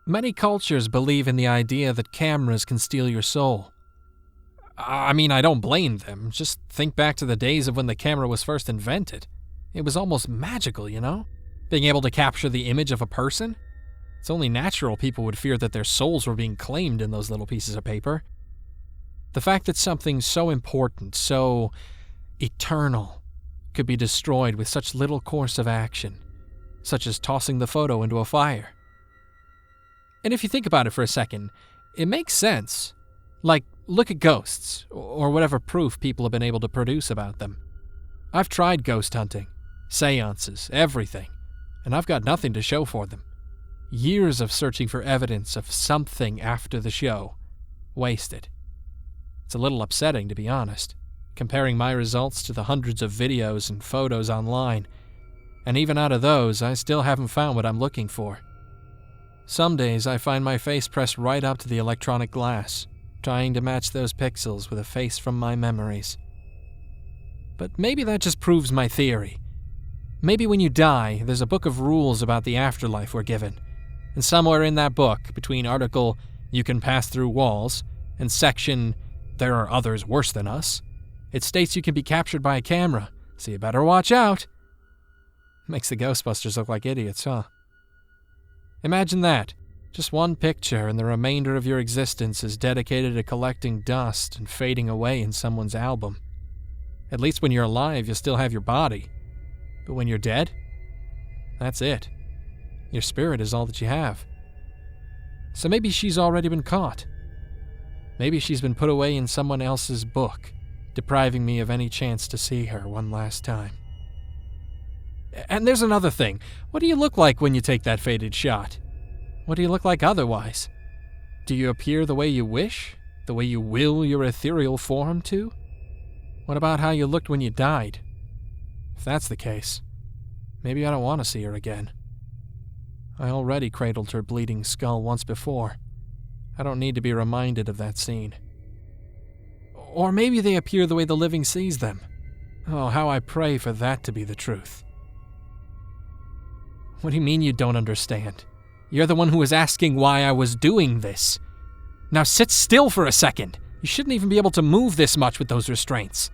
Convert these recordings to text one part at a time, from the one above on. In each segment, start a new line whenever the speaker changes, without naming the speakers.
Many cultures believe in the idea that cameras can steal your soul. I mean, I don't blame them. Just think back to the days of when the camera was first invented. It was almost magical, you know? Being able to capture the image of a person. It's only natural people would fear that their souls were being claimed in those little pieces of paper. The fact that something so important, so eternal, could be destroyed with such little course of action, such as tossing the photo into a fire. And if you think about it for a second, it makes sense. Like, look at ghosts, or whatever proof people have been able to produce about them. I've tried ghost hunting, seances, everything, and I've got nothing to show for them. Years of searching for evidence of something after the show. Wasted. It's a little upsetting, to be honest, comparing my results to the hundreds of videos and photos online. And even out of those, I still haven't found what I'm looking for. Some days I find my face pressed right up to the electronic glass, trying to match those pixels with a face from my memories. But maybe that just proves my theory. Maybe when you die, there's a book of rules about the afterlife we're given. And somewhere in that book, between article, "You can pass through walls," and section, "There are others worse than us," it states you can be captured by a camera, so you better watch out. Makes the Ghostbusters look like idiots, huh? Imagine that. Just one picture and the remainder of your existence is dedicated to collecting dust and fading away in someone's album. At least when you're alive, you still have your body. But when you're dead, that's it. Your spirit is all that you have. So maybe she's already been caught. Maybe she's been put away in someone else's book, depriving me of any chance to see her one last time. And there's another thing. What do you look like when you take that faded shot? What do you look like otherwise? Do you appear the way you wish? The way you will your ethereal form to? What about how you looked when you died? If that's the case, maybe I don't want to see her again. I already cradled her bleeding skull once before. I don't need to be reminded of that scene. Or maybe they appear the way the living sees them. Oh, how I pray for that to be the truth. What do you mean you don't understand? You're the one who was asking why I was doing this. Now sit still for a second. You shouldn't even be able to move this much with those restraints.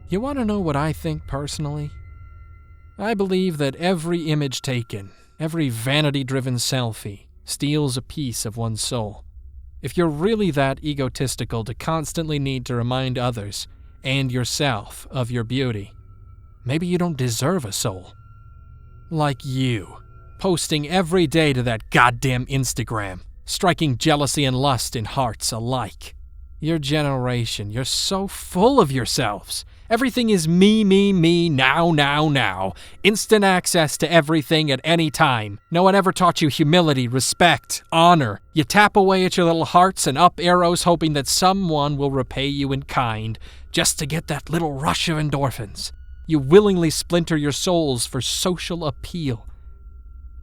You want to know what I think personally? I believe that every image taken, every vanity-driven selfie, steals a piece of one's soul. If you're really that egotistical to constantly need to remind others and yourself of your beauty, maybe you don't deserve a soul. Like you, posting every day to that goddamn Instagram, striking jealousy and lust in hearts alike. Your generation, you're so full of yourselves. Everything is me, now. Instant access to everything at any time. No one ever taught you humility, respect, honor. You tap away at your little hearts and up arrows hoping that someone will repay you in kind, just to get that little rush of endorphins. You willingly splinter your souls for social appeal.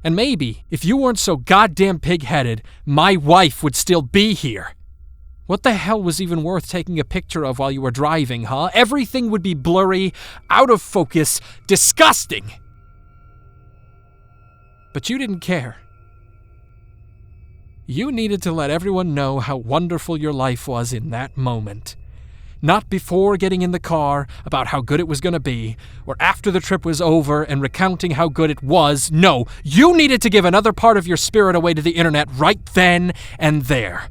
And maybe, if you weren't so goddamn pig-headed, my wife would still be here. What the hell was even worth taking a picture of while you were driving, huh? Everything would be blurry, out of focus, disgusting. But you didn't care. You needed to let everyone know how wonderful your life was in that moment. Not before getting in the car about how good it was going to be, or after the trip was over and recounting how good it was. No, you needed to give another part of your spirit away to the internet right then and there.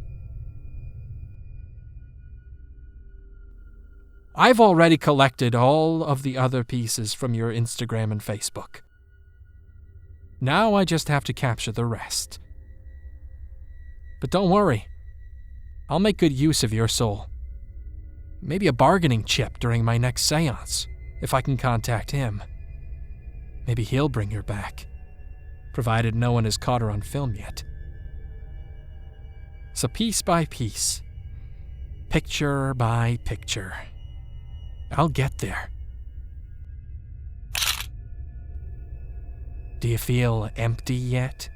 I've already collected all of the other pieces from your Instagram and Facebook. Now I just have to capture the rest. But don't worry, I'll make good use of your soul. Maybe a bargaining chip during my next seance, if I can contact him. Maybe he'll bring her back, provided no one has caught her on film yet. So piece by piece, picture by picture, I'll get there. Do you feel empty yet?